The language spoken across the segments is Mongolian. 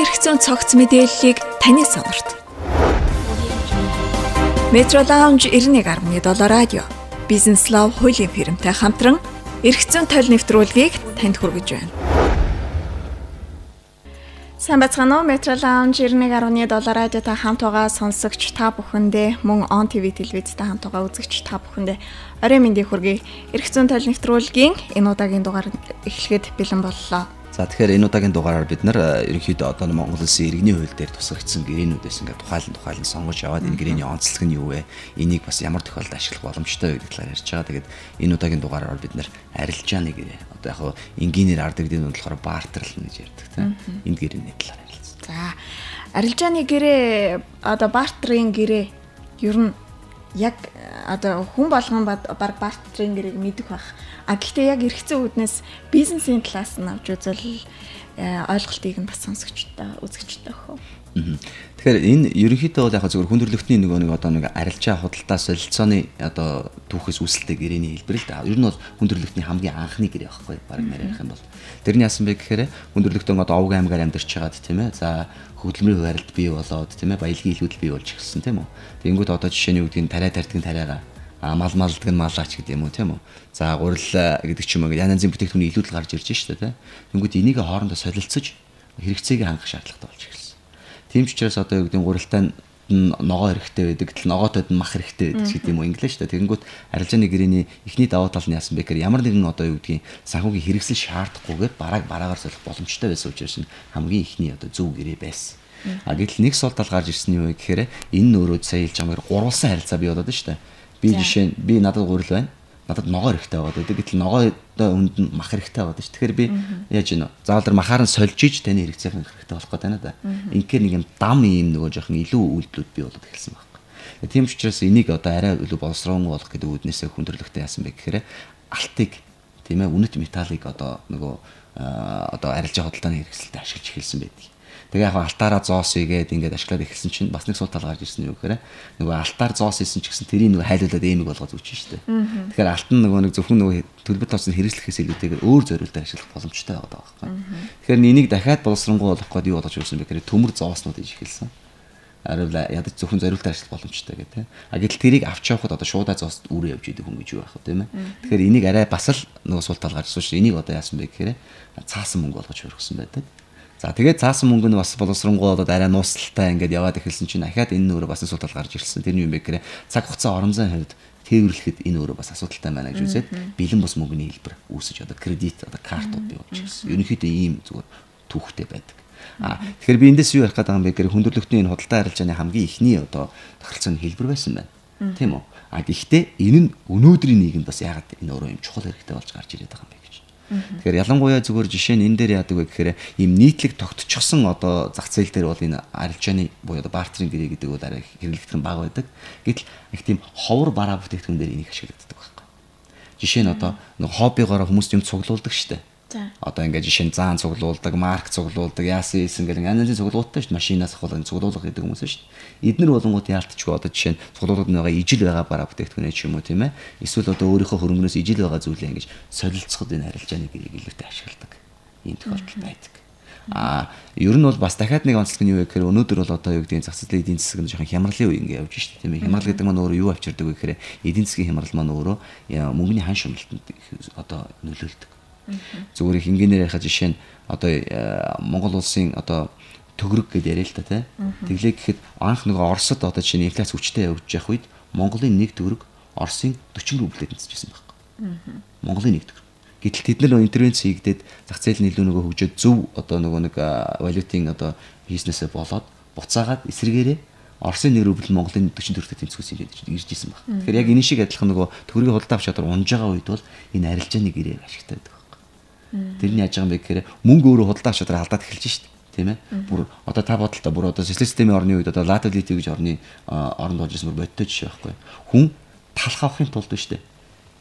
Хүртэл эрх зүйн цогц мэдээллийг таны сонорт. Metro Lounge 91.7 радио. Бизнес лав хуулийн фирмтэй хамтран эрх зүйн тойл нэвтрүүлгийг танд хүргэж байна. Сайн бацгаана уу? Metro Lounge 91.7 радиотой хамт байгаа сонсогч та бүхэндээ мөн On TV телевизтэй хамт байгаа үзэгч та бүхэндээ орой мэндийг хүргэе. Эрх зүйн тойл нэвтрүүлгийн энэ удаагийн дугаар эхлэхэд бэлэн боллоо. За тэгэхээр энэ удаагийн дугаараар бид нар ерөнхийдөө одоо Монгол Улсын иргэний хууль дээр тусгагдсан гэрээнүүдээс ингээд тухайлан сонгож аваад энэ гэрээний онцлог нь юу вэ? Энийг бас ямар тохиолдолд ашиглах боломжтой вэ гэдэг талаар ярьж байгаа. Тэгээд энэ удаагийн дугаараар бид нар арилжааны гэрээ. Одоо яг энгийнээр ардагддаг нь болохоор баартерлна гэж ярьдаг тийм. Энэ гэрээний талаар ярилцсан. За арилжааны гэрээ одоо бартерын гэрээ ер нь яг одоо хүн болгон баг бартерын гэрээг мэдэх байх. А гэхдээ яг эрх зүйн үүднээс бизнесийн талаас нь авч үзэл ойлголтыг нь бас сонсогчтой үзэгчтэй хөө. Тэгэхээр энэ ерөнхийдөө бол яг зөвхөн хүндрэлтний нэг арилжаа худалдаа солилцооны одоо түүхээс үүсэлтэй гэрээний хэлбэр л да. Ер нь бол хүндрэлтний хамгийн анхны гэрээ байхгүй баг нарийнх юм бол. Тэрний яасан бэ гэхээр хүндрэлтэн одоо овг аймгаар амьдарч байгаад тийм ээ. За хөдөлмөрийн хуваарлт бий болоод тийм ээ. Баялагын илүүдэл бий болж эхэлсэн тийм үү. Тэнгүүд одоо жишээний үгдгийн тариа тартгийн тариага мал малдаг нь малаач гэдэг юм уу тийм үү. За гурил гэдэг ч юм уу янз бүрийн бүтээгдэхүүний илүүдэл гарч ирж штэ тийм. Тэнгүүд энийг хоорондоо солилцож хэрэгцээг хангах шаардлагатай болж эхэлсэн. Тийм ч учраас одоо юу гэдэг нь гурилтай ногоо хэрэгтэй байдаг, тэл ногоотойд нь мах хэрэгтэй байдаг гэдэг юм уу инглиш та. Тэгэнгүүт арилжааны гэрээний эхний давуу тал нь яасан бэ гэхээр ямар нэгэн одоо юу гэдгийг санхүүгийн хэрэгсэл шаардахгүйгээр бараагаар солих боломжтой байсан учраас хамгийн эхний одоо зөв гэрээ байсан. А гэтэл нэг сул тал гарч ирсэн юм вэ гэхээр энэ өөрөө сая хэлж байгаа гурвалсан харилцаа бий болоод шүү дээ. Би жишээ нь би надад гурил байна. Надад ногоо хэрэгтэй байгаад байдаг. Гэтэл ногоодоо үнд нь мах хэрэгтэй байгаад шүү. Тэгэхээр би яаж ийнө? Заавал махаар нь сольж иж таны хэрэгцээг хэрэгтэй болох гэдэг байна да. Инхээр нэг юм дам ийм нөгөө жоохон илүү үйлдэлүүд бий болоод эхэлсэн байна. Тийм ч учраас энийг одоо арай илүү боловсроонгүй болох гэдэг үүднээсээ хүндрэлтэй яасан бэ гэхээр алтыг тийм ээ үнэт металлыг одоо нөгөө одоо арилжаа худалдааны хэрэгсэлтэд ашиглаж эхэлсэн байдаг. Тэгээ яг алтаараа зоос игээд ингээд ашиглаад эхэлсэн чинь бас нэг сул тал гарч ирсэн юм гэхээр нөгөө алтаар зоос исэн ч гэсэн тэрийг нөгөө хайлуулад эмэг болгоод үүсэж штэ. Тэгэхээр алт нь нөгөө нэг зөвхөн нөгөө төлбөр тооцны хэрэгслэхээс илүүтэйгээр өөр зорилтоор ашиглах боломжтой байгаа байхгүй. Тэгэхээр энийг дахиад боловсронгуй болгох гээд юу болж ирсэн бэ гэхээр төмөр зооснууд иж эхэлсэн. Арай ядаж зөвхөн зорилтоор ашиглах боломжтой гэх тийм. А гэтэл тэрийг авч явахад одоо шуудаа зоост үрээ явж идэг хүн гэж юу байх вэ тийм ээ. Тэгэхээр энийг арай бас л нөгөө сул тал гарч ирсэн шүү. Энийг одоо яасан бэ гэхээр цаасан мөнгө болгож хөргсөн байдаг. За тэгээд цаасан мөнгө нь бас боловсронгуй болоод арай нууцтай ингээд яваад эхэлсэн чинь дахиад энэ өөрөө бас асуудал гарч ирсэн. Тэрний юм бэ гэхээр цаг хугацаа орон зайн хувьд тээвэрлэхэд энэ өөрөө бас асуудалтай байна гэж үзээд бэлэн бус мөнгөний хэлбэр үүсэж одоо кредит одоо картууд бий болж ирсэн. Ерөнхийдөө ийм зүгээр түүхтэй байдаг. Тэгэхээр би эндээс юу ярих гэдэг юм бэ гэхээр хүндрэлтний энэ худалдаа арилжааны хамгийн ихний одоо тохиролцооны хэлбэр байсан байна. Тийм үү? Гэхдээ энэ нь өнөөдрийн нийгэмд бас яагаад энэ өөрөө юм чухал хэрэгтэй болж гарч ирээд байгаа юм бэ? Тэгэхээр ялангуяа зүгээр жишээ нь энэ дээр яадаг вэ гэхээр ийм нийтлэг тогтчихсон одоо зах зээл дээр бол энэ арилжааны буюу одоо бартерын гэрээ гэдэг бол арай хэрэглэгдэх нь бага байдаг. Гэтэл их тийм ховор бараа бүтээгдэхүүн дээр энийг ашигладаг байхгүй. Жишээ нь одоо нэг хоббигоор хүмүүс юм цуглуулдаг штэ. Одоо ингээд жишээ нь заан цуглуулдаг, марк цуглуулдаг, яасан ийсэн гэх янз бүрийн цуглуулттай шүү дээ. Машинаас ахвал цуглуулга гэдэг хүмүүс шүү дээ. Эднэр болонгууд яалтчгүй одоо жишээ нь цуглуулгад байгаа ижил байгаа бараа бүтээгдэхүүнээ ч юм уу тийм ээ. Эсвэл одоо өөрийнхөө хөрөнгнөөс ижил байгаа зүйлээ ингэж солилцоход энэ арилжааны гэрээг илүүтэй ашигладаг. Ийм тохиолдол байдаг. Ер нь бол бас дахиад нэг онцлог нь юу вэ гэхээр өнөөдөр бол одоо юу гэдэг зах зээлийн эдийн засаг нь жоохон хямралын үе ингэ явж шүү дээ тийм ээ. Хямрал гэдэг маань өөрөө юу авчирдаг вэ гэхээр эдийн засгийн хямрал маань өөрөө мөнгөний хан шумалтанд одоо нөлөөлдөг. Зүгээр их инженеэр ярих жишээ нь одоо Монгол улсын одоо төгрөг гэдээ яриа л та тий. Тэглээ гэхэд анх нөгөө Оросд одоо жишээ нь инфляц хүчтэй явж явах үед Монголын нэг төгрөг Оросын 40 рублээр тэнцэжсэн байхгүй. Монголын нэг төгрөг. Гэтэл тэд нар интервенц хийгдээд зах зээл нь илүү нөгөө хөгжөөд зөв одоо нөгөө нэг валютын одоо бизнесээ болоод буцаагаад эсрэгээрээ Оросын 1 рубль Монголын 40 төгрөгтэй тэнцвэс ирж ирсэн баг. Тэгэхээр яг энэ шиг адилхан нөгөө төгрөгийн худалдаа авч чадвар унж байгаа үед бол энэ арилжааны гэрээ ашигтай байдаг. Тэрний яаж байгаа юм бэ гэхээр мөнгө өөрөө худалдаа авч чадвар алдаад эхэлж шít тийм ээ. Бүр одоо та бодлоо бүр одоо социалист системийн орны үед одоо латвалити гэж орны оронд болж ирсэн бүр бодтой жишээ байхгүй. Хүн талах авахын тулд биш дээ.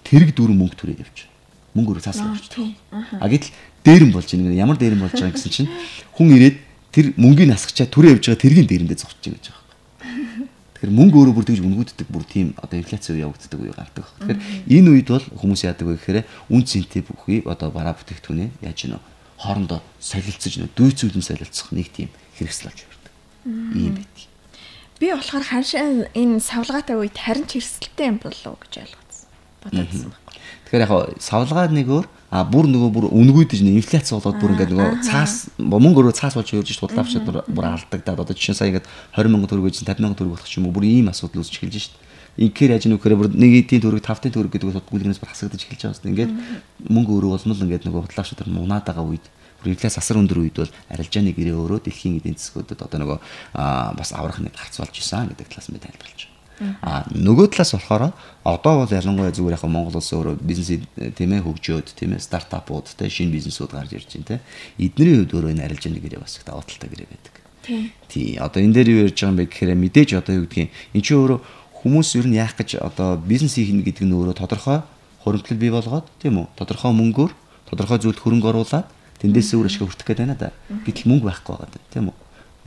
Тэрэг дөрөв мөнгө түрээ явж. Мөнгө өөрөө цааслаа авч. Гэтэл дээрэн болж байгаа ямар дээрэн болж байгаа гэсэн чинь хүн ирээд тэр мөнгийг насгачаа түрээ явж байгаа тэргийн дээрэндээ зогсож байгаа гэж байгаа. Тэгэхээр мөнгө өөрөө бүр тэгж үнгүүддэг бүр тийм одоо инфляц үе явагддаг үе гардаг. Тэгэхээр энэ үед бол хүмүүс яадаг вэ гэхээр үн цэнтэй бүхий одоо бараа бүтээгдэхүүнээ яаж гэнэ хоорондоо солилцож дүйцүүлэн солилцох нэг тийм хэрэгсэл болж ирдэг. Ийм байдаг. Би болохоор харин энэ савлгаатай үед харин ч хэрэгсэлтэй юм болов уу гэж ойлгосон. Бодсон байхгүй. Тэгэхээр яг савлгаа нэг өөр бүр үнгүйдэж инфляц болоод бүр ингээд нөгөө цаас мөнгө өрөө цаас болж ирж шууд авчид бүр алдагдаад одоо жишээ сая ингээд 20,000 төгрөг гэж 50,000 төгрөг болох ч юм уу бүр ийм асуудал үүсч эхэлж шít. Инхээр ажин үхээр бүр 1 эдийн төгрөг 5 төгрөг гэдэг нь гүйлгнээс бүр хасагдаж эхэлж байгаа юм. Ингээд мөнгө өрөө болмол ингээд нөгөө хутлаавч тэр мунаад байгаа үед бүр инфляц асар өндөр үед бол арилжааны гэрээ өөрөө дэлхийн эдийн засгуудад одоо нөгөө бас аврах нэг гарц болж исэн гэдэг талаас нь тайлбарлаж байна. Нөгөө талаас болохоор одоо бол ялангуяа зүгээр яг Монгол улс өөрөө бизнес тийм ээ хөгжөөд тийм ээ стартапууд те шинэ бизнесүүд гарч ирж байна те. Эдний хувьд өөрөө энэ арилжааны гэрээ бас их даваа талтай гэрээ байдаг. Тий. Одоо энэ дээр юу ярьж байгаа юм бэ гэхээр мэдээж одоо юу гэдгийг эн чинь өөрөө хүмүүс ер нь яах гэж одоо бизнес хийх гэдэг нь өөрөө тодорхой хуримтлал бий болгоод тийм үү? Тодорхой мөнгөөр тодорхой зүйлд хөрөнгө оруулаад тэндээс өөр ашиг хүртэх гээд байна да. Гэтэл мөнгө байхгүй байгаа тийм үү?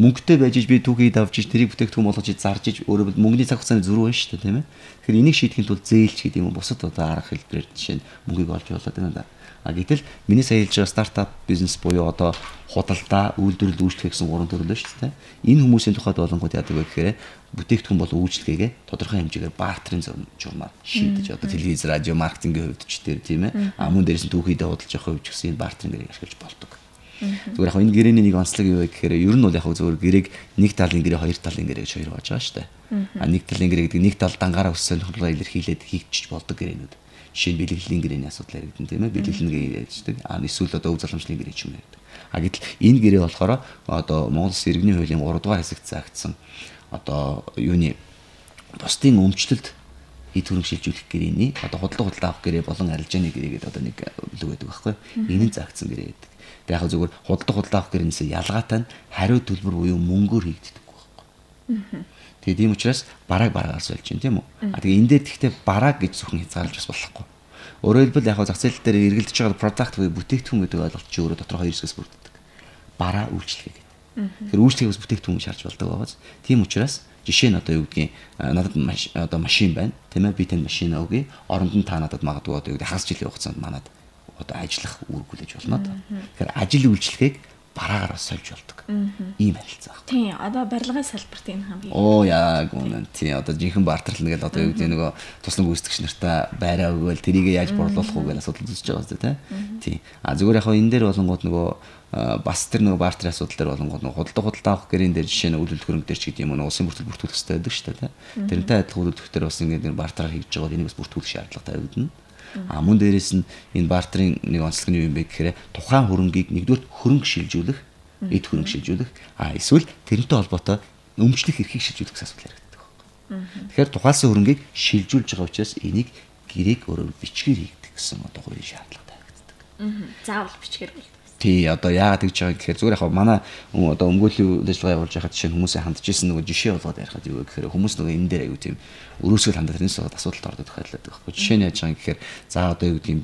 Мөнгөтэй байж би түүхийд авч иж тэрийг бүтээгдэхүүн болгож зарж иж өөрөө мөнгөний цаг хугацааны зөрүү байна шүү дээ тийм ээ. Тэгэхээр энийг шийдэхэд бол зээлч гэдэг юм бусад одоо арга хэлбэрээр жишээ нь мөнгөийг олж болоод байна да. Гэтэл миний сая хэлж байгаа стартап бизнес буюу одоо худалдаа, үйлдвэрлэл үйлчлэх гэсэн гурван төрлөө шүү дээ. Энэ хүмүүсийн тухайд болонгууд яадаг вэ гэхээр бүтээгдэхүүн болон үйлчлэгээ тодорхой хэмжээгээр бартерын журмаар шийдэж одоо телевиз, радио, маркетингийн хувьд ч тэр тийм ээ. Мөн дээрээс нь түүхийдээ худалдаж явах хувьд ч гэсэн энэ бартерын гэрийг ашиглаж болдог. Зүгээр яг энэ гэрээний нэг онцлог юу вэ гэхээр ер нь бол яг зүгээр гэрээг нэг талын гэрээ, хоёр талын гэрээ гэж хоёр болж байгаа шүү дээ. Нэг талын гэрээ гэдэг нэг тал дангаараа өссөн тохиолдол илэрхийлээд хийчих болдог гэрээнүүд. Жишээ нь бэлгэлийн гэрээний асуудал яригдэн тийм ээ. Бэлгэлийн гэрээ ярьдаг. Эсвэл одоо өв залхамжлын гэрээ ч юм ярьдаг. Гэтэл энэ гэрээ болохоор одоо Монгол Улс иргэний хуулийн 3 дугаар хэсэгт заагдсан одоо юуны бусдын өмчлөлд эд хөрөнгө шилжүүлэх гэрээний одоо худалдаа авах гэрээ болон арилжааны гэрээ гэдэг одоо нэг үлэг байдаг байхгүй. Энэ нь заагдсан гэрээ байдаг. Тэг яг зүгээр худалдаа авах гэрээнээс ялгаатай нь хариу төлбөр буюу мөнгөөр хийгддэг байхгүй. Тэгээд ийм учраас бараагаар сольж байна тийм үү. Тэгээ энэ дээр тэгтээ бараа гэж зөвхөн хязгаарлаж бас болохгүй. Өөрөөр хэлбэл яг зах зээл дээр эргэлдэж байгаа product буюу бүтээгдэхүүн гэдэг ойлголт чи өөрөө тодорхой хоёр хэсгээс бүрддэг. Бараа үйлчлэгээ гэдэг. Тэгэхээр үйлчлэгээгээс бүтээгдэхүүн шаарч болдог байгааз. Тийм учраас жишээ нь одоо юу гэдгийг надад одоо машин байна тийм ээ би танд машин өгье. Оронд нь та надад магадгүй одоо юу гэдэг хагас жилийн хугацаанд манад одоо ажиллах үүргүүлж болно доо. Тэгэхээр ажил үйлчлэгийг бараагаар сольж болдог. Ийм харилцаа байна. Тийм, одоо барилгын салбарт энэ хамгийн. Яг үнэн. Тийм, одоо жинхэнэ бартерлал нэгэл одоо юу гэдэг нөгөө туслан гүйцэтгэгч нартаа байраа өгөөл тэрийг яаж борлуулах уу гэж асуудал үүсэж байгаа зү тийм. Зүгээр яг энэ дээр болонгууд нөгөө бас тэр нөгөө бартерын асуудал дээр болонгууд нөгөө худалдаа авах гэрийн дээр жишээ нь үйл хөрөнгө дээр ч гэдэг юм уу улсын бүртгэл бүртгүүлэх хэрэгтэй байдаг шүү дээ. Тэрнтэй адилхан үйл хөдлөлтөөр бас ингээд бартараар хийж байгаа энийг бас бүртгүүлэх шаардлагатай байдаг. Мөн дээрээс нь энэ бартерын нэг онцлог нь юу юм бэ гэхээр тухайн хөрөнгийг нэгдүгээр хөрөнгө шилжүүлэх, эд хөрөнгө шилжүүлэх, эсвэл тэрнтэй холбоотой өмчлөх эрхийг шилжүүлэх гэсэн асуудал яригддаг байна. Тэгэхээр тухайлсан хөрөнгийг шилжүүлж байгаа учраас энийг гэрээг өөрөөр бичгээр хийгдэх гэсэн одоо хоёрын шаардлагатай харагддаг. Заавал бичгээр болдог. Тий, одоо яагаад гэж байгаа гэхээр зүгээр яг манай одоо өмгөөллийн үйл ажиллагаа явуулж байхад жишээ нь хүмүүсээ хандж ирсэн нөгөө жишээ болгоод ярихад юу вэ гэхээр хүмүүс нөгөө энэ дээр аягүй тийм өрөөсгөл хандаад тэрнээс болоод асуудалд ордог тохиолдол байхгүй. Жишээ нь яаж байгаа юм гэхээр за одоо юу гэдгийг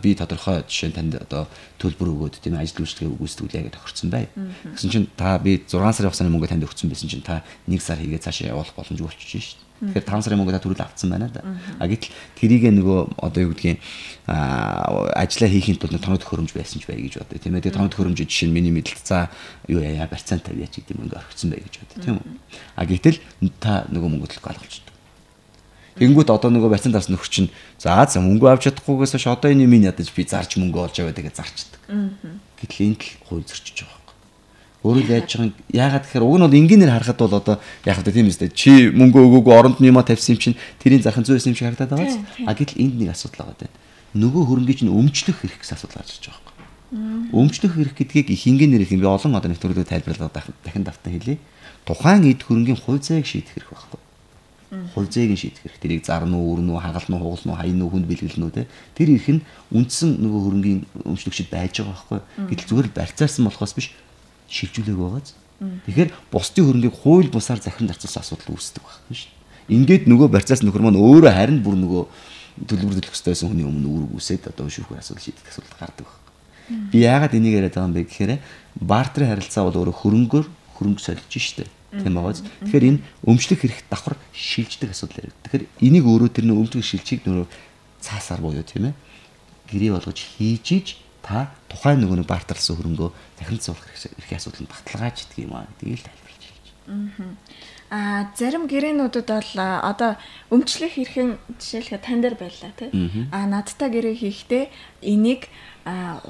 би тодорхой жишээ нь танд одоо төлбөр өгөөд тийм ажил үйлчлэгээ өгөөсдгүүлээ гэж тохирсон бай. Гэсэн чинь та би 6 сарын хугацааны мөнгө танд өгсөн байсан чинь та 1 сар хийгээд цаашаа явуулах боломжгүй болчихж шээ. Тэгэхээр 5 сарын мөнгө та төрөл авцсан байна да. Гэтэл тэрийг нөгөө одоо юу гэдгийг ажиллаа хийхэд бол тоног төхөөрөмж байсан ч бай гэж бодъё. Тийм ээ. Тэгээ тоног төхөөрөмж жишээ нь миний мэдлэлт за юу яа барьцаан тавьяач гэдэг мөнгө орхисон бай гэж бодъё. Тийм үү. Гэтэл та нөгөө мөнгө төлөх алгуулчихдаг. Тэнгүүд одоо нөгөө барьцаан тавьсан нөхөр чинь за мөнгө авч чадахгүйгээс хойш одоо энэ минь ядаж би зарч мөнгө олж аваад тэгээ зарчдаг. Гэтэл энэ л хувь зөрчиж байгаа. Өөрөө яаж байгаа юм яагаад гэхээр уг нь бол энгийнээр харахад бол одоо яг хэвээр тийм үстэй чи мөнгө өгөөгүй оронд нь юма тавьсан юм чинь тэрийн зархын зүй байсан юм шиг харагдаад байгааз. Гэтэл энд нэг асуудал байгаа дээ. Нөгөө хөрөнгөний чинь өмчлөх хэрэг гэсэн асуудал гарч ирж байгаа байхгүй. Өмчлөх хэрэг гэдгийг их энгийнээр их юм би олон одоо нэвтрүүлгээр тайлбарлаад дахин давтан хэлье. Тухайн эд хөрөнгөний хувь зээг шийдэх хэрэг байхгүй. Хувь зээг нь шийдэх хэрэг. Тэрийг зарна уу, өрнө үү, хагална уу, хугална уу, хаяна уу, хүнд бэлгэлнэ үү те. Тэр их нь үндсэн нөгөө хөрөнгөний өмчлөгчд байж байгаа байхгүй. Гэтэл зүгээр барьцаарсан болохоос биш шилжүүлээг байгааз. Тэгэхээр бусдын хөрөнгийг хууль бусаар захиран зарцуулсан асуудал үүсдэг байна шүү дээ. Ингээд нөгөө барьцаас нөхөр маань өөрөө харин бүр нөгөө төлбөр төлөх ёстойсэн хүний өмнө үүрэг үсээд одоо шүүхэр асуудал шийдэх асуудал гардаг байна. Би яагаад энийг яриад байгаа юм бэ гэхээр бартерын харилцаа бол өөрөө хөрөнгөөр хөрөнгө солиж штэ. Тийм байгааз. Тэгэхээр энэ өмчлөх хэрэг давхар шилждэг асуудал яригд. Тэгэхээр энийг өөрөө тэрний өмчлөх шилжийг нөгөө цаасаар буюу тийм ээ гэрээ болгож хийж та тухайн нөгөө нэг бартарлсан хөрөнгөө дахин цуглах эрхээ асуудал нь баталгааж идэх юм аа гэдгийг л тайлбарлаж байна. Зарим гэрээнүүдэд бол одоо өмчлөх хэрхэн жишээлбэл тань дээр байлаа тий. Надтай гэрээ хийхдээ энийг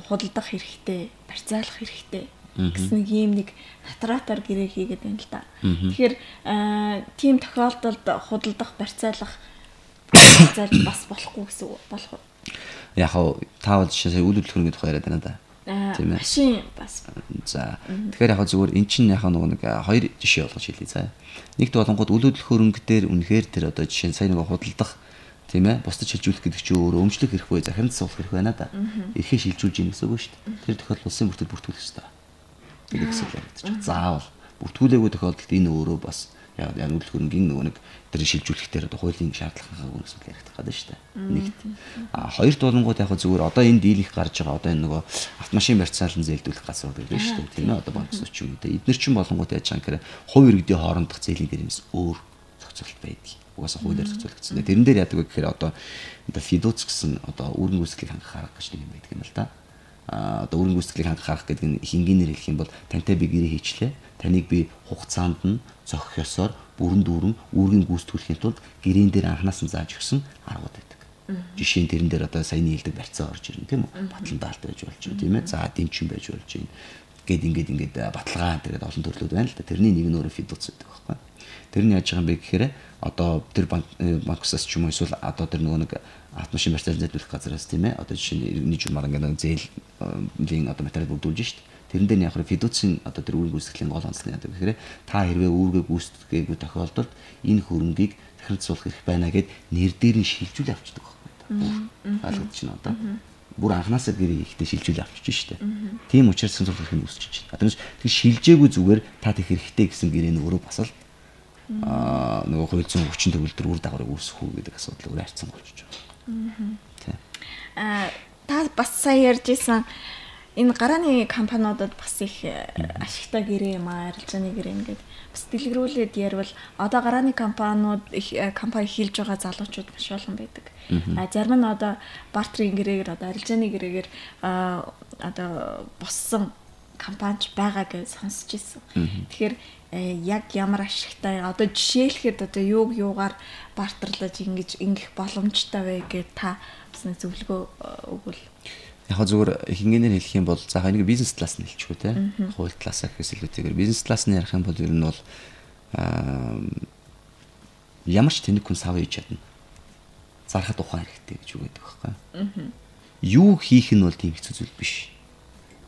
худалдах хэрэгтэй, барьцаалах хэрэгтэй гэсэн ийм нэг натратаар гэрээ хийгээд байна л да. Тэгэхээр тийм тохиолдолд худалдах, барьцаалах бас болохгүй гэсэн үг болох уу? Яг та бол жишээ үйл хөдлөлт тухай яриад байна да. Тийм ээ. Машин бас. За. Тэгэхээр яг зүгээр эн чинь яг нэг хоёр жишээ болгож хэлье заа. Нэгт болонгууд үйл хөдлөлт хөрөнгө дээр үнэхээр тэр одоо жишээ нь сайн нэг худалдах тийм ээ бусдад шилжүүлэх гэдэг чинь өөрөө өмчлөх хэрэг бай захирамд суулгах хэрэг байна да. Эрхээ шилжүүлж ийн гэсэн үг шүү дээ. Тэр тохиолдолд улсын бүртгэл бүртгүүлэх хэрэгтэй. Тэгээд хэсэг яригдчих. Заавал бүртгүүлээгүй тохиолдолд энэ өөрөө бас яг үйл хөрөнгийн нөгөө нэг тэр шилжүүлэхтэр одоо хуулийн шаардлагатай үнэс яригдах гэдэг шүү дээ. Нэгт. Хоёрт болонгууд яг зүгээр одоо энэ дийлих гарч байгаа одоо энэ нөгөө автомашин барьцаалан зээлдүүлэх газар гэдэг шүү дээ. Тийм ээ одоо банк төсч юм дээ. Эдгээр чинь болонгууд яаж байгаа гэхээр хувь иргэдийн хоорондох зээлийн дээрээс өөр зохицуулалт байдаг. Угаасаа хуулиар зохицуулагдсан. Тэрэн дээр яадаг вэ гэхээр одоо фидуц гэсэн одоо үүрэг гүйцэтгэлийг хангах арга гэж нэг юм байдаг юм л да. Одоо үүрэг гүйцэтгэлийг хангах арга гэдэг нь их энгийнээр хэлэх юм бол тантай би гэрээ хийчлээ. Таныг би хугацаанд нь зохих ёсоор бүрэн дүүрэн үүргийн гүйцэтгүүлэхийн тулд гэрээн дээр анханаас нь зааж өгсөн аргууд байдаг. Жишээ нь тэрэн дээр одоо саяны хэлдэг барьцаа орж ирнэ тийм үү? Батлан даалт байж болж байна тийм ээ. За дэмчин байж болж байна. Ингээд баталгаа тэгээд олон төрлүүд байна л да. Тэрний нэг нь өөрөө фидуц гэдэг байхгүй. Тэр нь яаж байгаа юм бэ гэхээр одоо тэр банксаас ч юм уу эсвэл одоо тэр нөгөө нэг автомашин барьцаалан зээлдүүлэх газараас тийм ээ. Одоо жишээ нь иргэний журмаар ингээд зээлийн одоо материал бүрдүүлж шít. Тэрэн дээр яг фидуцийн одоо тэр үүрэг гүйцэтгэлийн гол онцлог нь яадаг гэхээр та хэрвээ үүргээ гүйцэтгээгүй тохиолдолд энэ хөрөнгийг захирал суулгах хэрэг байна гэд нэр дээр нь шилжүүл авчдаг байхгүй. Ойлгож байна одоо. Бүр анханасаа гэрээ ихтэй шилжүүл авчиж шít. Тийм учраас захирал суулгах нь үсэж байна. Тэр шилжээгүй зүгээр та тех хэрэгтэй гэсэн гэрээ нь өөрөө бас л нөгөө хууль зүйн хүчин төгөлдөр үр дагаврыг үүсгэх үү гэдэг асуудал өөр хайрцан болчихж байгаа. Тийм. Та бас сая ярьжсэн энэ гарааны компаниудад бас их ашигтай гэрээ юм аа, арилжааны гэрээ ингээд бас дэлгэрүүлээд ярил одоо гарааны компани хийж байгаа залуучууд маш олон байдаг. Зарим нь одоо бартерын гэрээгээр одоо арилжааны гэрээгээр одоо боссон компанич байгаа гэж сонсч ирсэн. Тэгэхээр яг ямар ашигтай одоо жишээлхэд одоо юугаар бартарлаж ингэх боломжтой вэ гэж та бас нэг зөвлөгөө өгвөл. Яг зүгээр хингэнээр хэлэх юм бол за нэг бизнес талаас нь хэлчихв те. Хууль талаас гэхээс илүүтэйгээр бизнес талаас нь ярих юм бол ер нь бол ямар ч тэнэг хүн сав хийж чадна. Зархад ухаан хэрэгтэй гэж үгээд байгаа байхгүй. Юу хийх нь бол тийм хэцүү зүйл биш.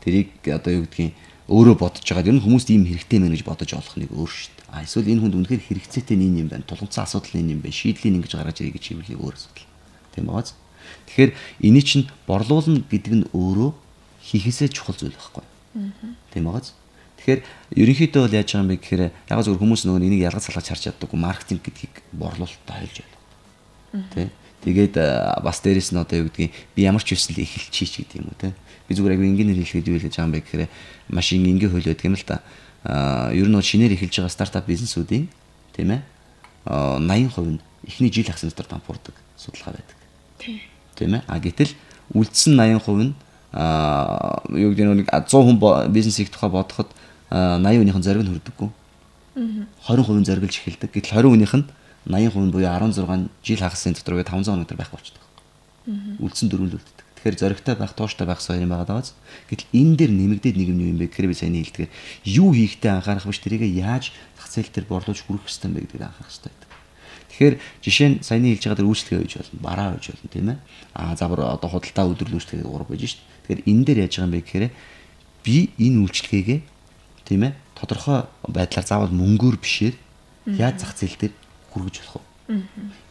Тэрийг одоо юу гэдгийг өөрөө бодож байгаа. Ер нь хүмүүст ийм хэрэгтэй мэн гэж бодож олох нэг өөр шүү дээ. Эсвэл энэ хүнд үнэхээр хэрэгцээтэй нэг юм байна. Тулгымцсан асуудал нэг юм байна. Шийдлийг ингэж гаргаж ирэх гэж хэвлэх өөр асуудал. Тийм бааз. Тэгэхээр энийг чинь борлуулна гэдэг нь өөрөө хийхээсээ чухал зүйл байхгүй. Тийм бааз. Тэгэхээр ерөнхийдөө бол яаж байгаа юм бэ гэхээр яг зөвхөн хүмүүс нөгөө энийг ялгаж салгаж харж чаддаггүй маркетинг гэдгийг борлуулалтаа хэлж байна. Тийм. Тэгээд бас дээрэс нь одоо юу гэдгийг би ямар ч үсэл эхэлчихийч гэдэг юм уу те. Би зүгээр яг энгийнээр хэлэхэд юу гэж байгаа юм бэ гэхээр машин ингээ хөл байдаг юм л та. Ер нь бол шинээр эхэлж байгаа стартап бизнесүүдийн тийм ээ 80% нь эхний жил хагас дотор дампуурдаг судалгаа байдаг. Тийм ээ. Гэтэл үлдсэн 80% нь юу гэдэг нь 100 хүн бизнесийг тухай бодоход 80%-ийн зориг нь хүрдэггүй. 20% зориглож эхэлдэг. Гэтэл 20%-ийнх нь 80% буюу 16 жил хагасын дотор үе 500 өнөдөр байх болчихдог. Үлдсэн дөрвөлддөг. Тэгэхээр зоригтой байх, тууштай байх соёл юм байгаа дааз. Гэтэл энэ дээр нэмэгдээд нэг юм бэ гэхээр би сайн хэлдгээр юу хийхдээ анхаарах биш тэрийг яаж зах зээл дээр борлуулж хүргэх хэрэгтэй юм бэ гэдгийг анхаарах хэрэгтэй байдаг. Тэгэхээр жишээ нь саяны хэлж байгаа дээр үйлчлэгээ хийж болно, бараа хийж болно тийм ээ. Завар одоо худалдаа үйлдвэрлэлтэй ураг байж шít. Тэгэхээр энэ дээр яаж байгаа юм бэ гэхээр би энэ үйлчлэгээгээ тийм ээ тодорхой байдлаар заавал мөнгөөр бишээр яаж зах зээл дээр хүргэж болох вэ?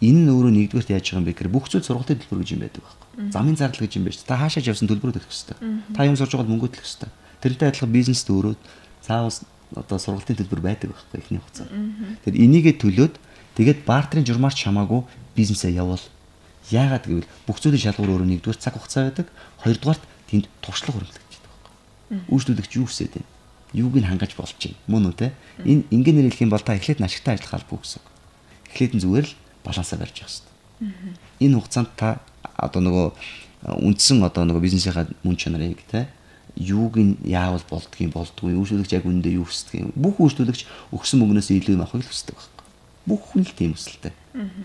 Энэ нь өөрөө нэгдүгээрт яаж байгаа юм бэ гэхээр бүх зүйл сургалтын төлбөр гэж юм байдаг байхгүй. Замын зардал гэж юм байна шүү. Та хаашаа явсан төлбөрөө төлөх ёстой. Та юм сурж байгаа бол мөнгө төлөх ёстой. Тэрнтэй адилхан бизнест өөрөө заавал одоо сургалтын төлбөр байдаг байхгүй ихний хугацаанд. Тэгэхээр энийгээ төлөөд тэгээд бартерын журмаар чамаагүй бизнесээ явуул. Яагаад гэвэл бүх зүйлийн шалгуур өөрөө нэгдүгээр цаг хугацаа байдаг. Хоёрдугаарт тэнд туршлага хөрөнгөлдөж байдаг байхгүй. Үйлчлүүлэгч юу хүсээд байна? Юуг нь хангаж болж байна? Мөн үү те? Энэ ингээнээр хэлэх юм бол та эхлээд нь ашигтай ажиллах албагүй гэсэн. Эхлээд нь зүгээр л балансаа барьж явах хэрэгтэй. Энэ хугацаанд та одоо нөгөө үндсэн одоо нөгөө бизнесийнхаа мөн чанарыг те юуг нь яавал болдгүй үйлчлүүлэгч яг үндэ юу хүсдэг бүх үйлчлүүлэгч өгсөн мөнгнөөс илүү юм авахыг хүсдэг байхгүй бүх хүн л тийм хүсэлтэй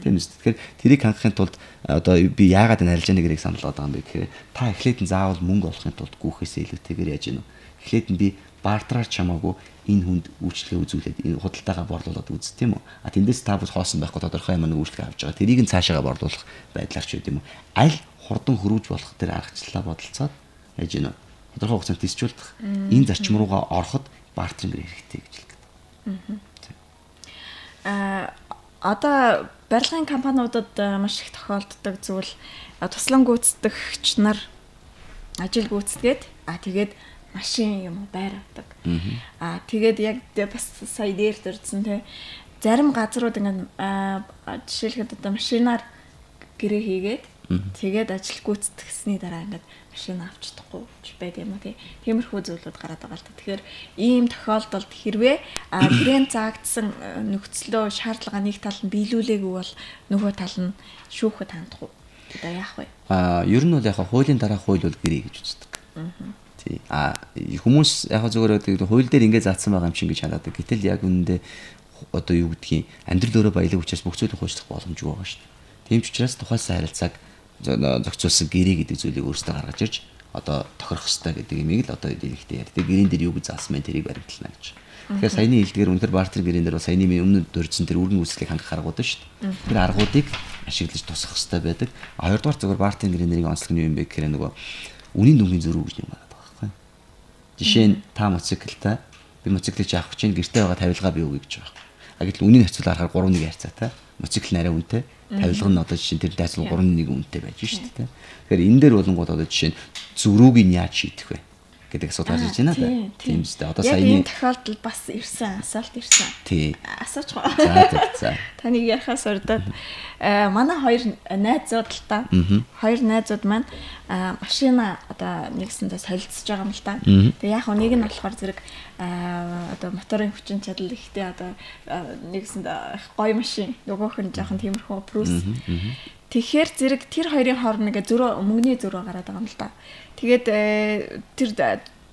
тийм үст тэгэхээр тэрийг хангахын тулд одоо би яагаад энэ арилжааны гэрийг сануулад байгаа юм бэ гэхээр та эхлээд нь заавал мөнгө олохын тулд гүүхээс илүүтэйгээр яаж гинэ эхлээд нь би бартраар чамаагүй энэ хүнд үйлчлэгээ үзүүлээд энэ худалдаагаа борлуулад үз тийм үү а тэндээс та бүс хоосон байхгүй тодорхой юм нэг үйлчлэгээ авч байгаа тэрийг нь цаашаагаа борлуулах байдлаар ч үгүй юм уу аль хурдан хөрвж болох тэр аргачлалаа бодолцоод яаж гинэ тодорхой хугацаанд тисчүүлдэх энэ зарчим руугаа ороход бартрын гэр хэрэгтэй гэж хэлдэг. Одоо барилгын компаниудад маш их тохиолддог зүйл туслан гүйцэтгэгч нар ажил гүйцэтгээд тэгээд машин юм уу байр авдаг. Тэгээд яг бас сая дээр дурдсан те зарим газрууд ингээд жишээлхэд одоо машинаар гэрээ хийгээд тэгээд ажил гүйцэтгсэний дараа ингээд машин авч чадахгүй байд юм уу тий. Тиймэрхүү зүйлүүд гараад байгаа л та. Тэгэхээр ийм тохиолдолд хэрвээ гэрээнд заагдсан нөхцлөө шаардлага нэг тал нь биелүүлээгүй бол нөгөө тал нь шүүхэд хандах уу? Одоо яах вэ? Ер нь бол яг хуулийн дараах хууль бол гэрээ гэж үздэг. Тий. Хүмүүс яг зөвөр хууль дээр ингээд заасан байгаа юм шиг гэж хараад. Гэтэл яг үнэндээ одоо юу гэдгийг амьдрал өөрөө баялаг учраас бүх зүйлийг хуучлах боломжгүй байгаа шүү дээ. Тийм ч учраас тухайлсан харилцааг зохицуулсан гэрээ гэдэг зүйлийг өөрсдөө гаргаж ирж одоо тохирох хэрэгтэй гэдэг юмыг л одоо дэлгэхтэй ярьдаг. Гэрийн дээр юу гэж заасан бэ тэрийг баримтлана гэж. Тэгэхээр саяны хэлдгээр үнэхээр бартер гэрийн дээр бол саяны өмнө дурдсан тэр үргэн үүслийг хангах аргууд шүү дээ. Тэр аргуудыг ашиглаж тусах хэрэгтэй байдаг. Хоёрдугаар зөвхөн бартер гэрийн нэрийг онцлог нь юу юм бэ гэхээр нөгөө үнийн дүнгийн зөрүү гэж юм байна байхгүй. Жишээ нь та моциклтай би моциклыг авах гэж гэртээ байгаа тавилгаа би өгье гэж байгаа. Гэтэл үнийн харьцуулаар харахаар 3-1 харьцаатай. Моцикл нь арай үнэтэй. Тавилга нь одоо жишээ нь тэр дайцал 3-1 үнэтэй байж шүү дээ. Тэгэхээр энэ дээр болонгууд одоо жишээ нь зөрүүг нь яаж шийдэх вэ гэдэг асуудал гарч ирж байна да. Тийм үстэй. Одоо саяны тохиолдол бас ирсэн, асуулт ирсэн. Тий. Асууж гоо. За. Таныг яхаас урдаад манай хоёр найзууд л та. Хоёр найзууд маань машина одоо нэгсэндээ солилцож байгаа юм л та. Тэгээ яг нэг нь болохоор зэрэг одоо моторын хүчин чадал ихтэй одоо нэгсэнд гоё машин, нөгөөх нь жоохон тиймэрхүү прус. Тэгэхээр зэрэг тэр хоёрын хооронд нэг мөнгөний зөрөө гараад байгаа юм л та. Тэгээд тэр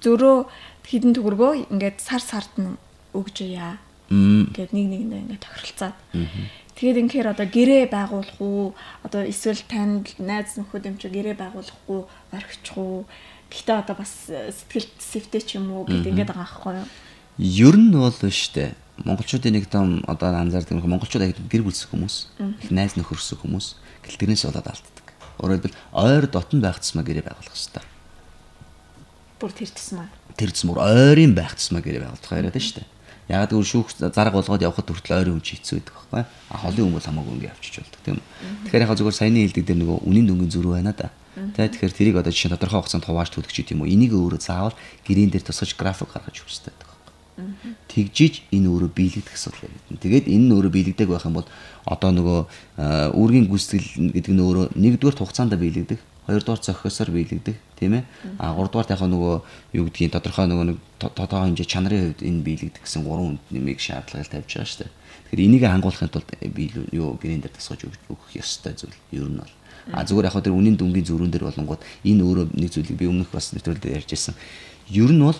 зөрөө хідэн төгрөгөө ингээд сард нь өгж яа. Ингээд нэгэндээ ингээд тохиролцоод. Тэгээд инхээр одоо гэрээ байгуулах уу? Одоо эсвэл танд найз нөхөд юм чи гэрээ байгуулах уу? Орхичих уу? Гэхдээ одоо бас сэтгэл сэвтэй ч юм уу гэдэг ингээд байгаа байхгүй юу? Ер нь бол штэ. Монголчуудын нэг том одоо анзаардаг юм монголчууд яг гэр бүлсэх хүмүүс, их найз нөхөрсөх хүмүүс гэл тэрнээс болоод алддаг. Өөрөөр хэлбэл ойр дотн байх тусмаа гэрээ байгуулах хэрэгтэй. Бүр тэр тусмаа. Тэр тусмаа ойрын байх тусмаа гэрээ байгуулах яриад нь штэ. Яг гэвэл шүүх зарга болгоод явхад хүртэл ойрын хүн чийцүү байдаг байхгүй. Холын хүн бол хамаагүй ингэ авчиж болдог тийм үү. Тэгэхээр яг зүгээр саяны хэлдэг дээр нөгөө үнийн дүнгийн зөрүү байна да. Тэгэхээр тэрийг одоо жишээ тодорхой хугацаанд хувааж төлөх ч юм уу. Энийг өөрөө заавал гэрийн дээр тусгаж график гаргаж өгөх хэрэгтэй байдаг. Тэгжиж энэ өөрөө биелэгдэх асуудал яригдана. Тэгээд энэ нь өөрөө биелэгдэг байх юм бол одоо нөгөө үүргийн гүйцэтгэл гэдэг нь өөрөө нэгдүгээр хугацаанд биелэгдэх, хоёрдугаар зохиосоор биелэгдэх, тийм ээ. Гуравдугаар яг нөгөө юу гэдгийг тодорхой нөгөө нэг тодорхой хэмжээ чанарын хувьд энэ биелэгдэх гэсэн гурван нэмийг шаардлагыг тавьж байгаа шүү дээ. Тэгэхээр энийг хангуулахын тулд юу гэрийн дээр тасгаж өгөх ёстой зүйл ер нь бол. Зүгээр яг тэр үнийн дүнгийн зөрүүн дээр болонгууд энэ өөрөө нэг зүйлийг би өмнөх бас нэвтрүүлгээр ярьж ирсэн. Ер нь бол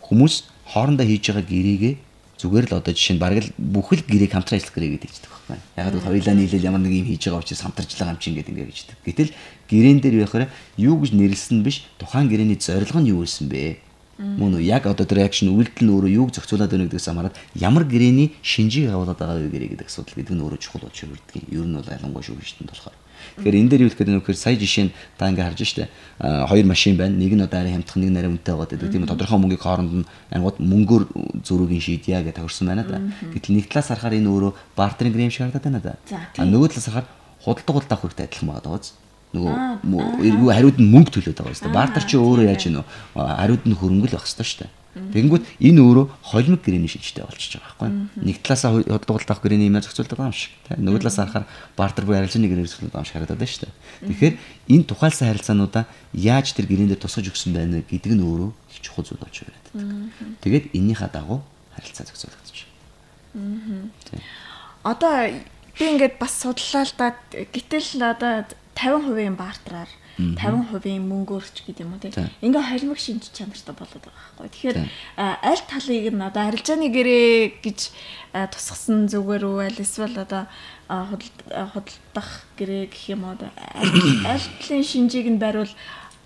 хүмүүс хоорондоо хийж байгаа гэрээгээ зүгээр л одоо жишээ нь бараг л бүхэл гэрээг хамтран ажиллах гэрээ гэдэг чинь байхгүй. Яг л хоёулаа нийлээл ямар нэг юм хийж байгаа учраас хамтарч байгаа юм чинь гэдэг ингээд гэж. Гэтэл гэрээн дээр явахаар юу гэж нэрлсэн биш тухайн гэрээний зорилго нь юу байсан бэ? Мөн үү яг одоо тэр акшн үйлдэл нь өөрөө юуг зохицуулаад байна гэдгээс хамаарат ямар гэрээний шинжийг агуулдаг байгаа вэ гэрээ гэдэг асуудал гэдэг нь өөрөө чухал болж өрддөг. Ер нь бол ялангуяа шүүгчтэнд болохоор. Тэгэхээр энэ дээр юу гэхээр нөхөр сая жишээ нь та ингээ харж штэ хоёр машин байна. Нэг нь одоо арай хямдхан, нэг нь арай үнэтэй байгаа гэдэг. Тийм тодорхой мөнгөний хооронд нь ангууд мөнгөөр зөрүүгийн шийдья гэж тохирсон байна да. Гэтэл нэг талаас харахаар энэ өөрөө бартеринг грэм шиг харагдаад байна да. Нөгөө талаас харахаар худалдаа авах хэрэгтэй адилхан байгаа даа. Нөгөө хариуд нь мөнгө төлөөд байгаа шүү дээ. Бартер чи өөрөө яаж гинөө хариуд нь хөрөнгөл байх хэрэгтэй шүү дээ. Тэгэнгүүт энэ өөрөө холимог гэрээний шийдтэй болчихж байгаа байхгүй. Нэг талаасаа худалдаа авах гэрээний юмаа зохицуулдаг юм шиг. Нөгөө талаас харахаар бартер буюу арилжааны гэрээ зохицуулдаг юм шиг харагдаад байна шүү дээ. Тэгэхээр энэ тухайлсан харилцаануудаа яаж тэр гэрээн дээр тусгаж өгсөн байна гэдэг нь өөрөө их чухал зүйл болж байна. Тэгээд эннийхээ дагуу харилцаа зохицуулагдаж байна. Одоо би ингээд бас судлаа л да гэтэл одоо 50% бартераар 50% мөнгөөрч гэдэг юм уу тийм. Ингээ холимог шинж чанартай болоод байгаа байхгүй. Тэгэхээр аль талыг нь одоо арилжааны гэрээ гэж тусгасан зүгээр үү аль эсвэл одоо худалдах гэрээ гэх юм уу аль талын шинжийг нь бариул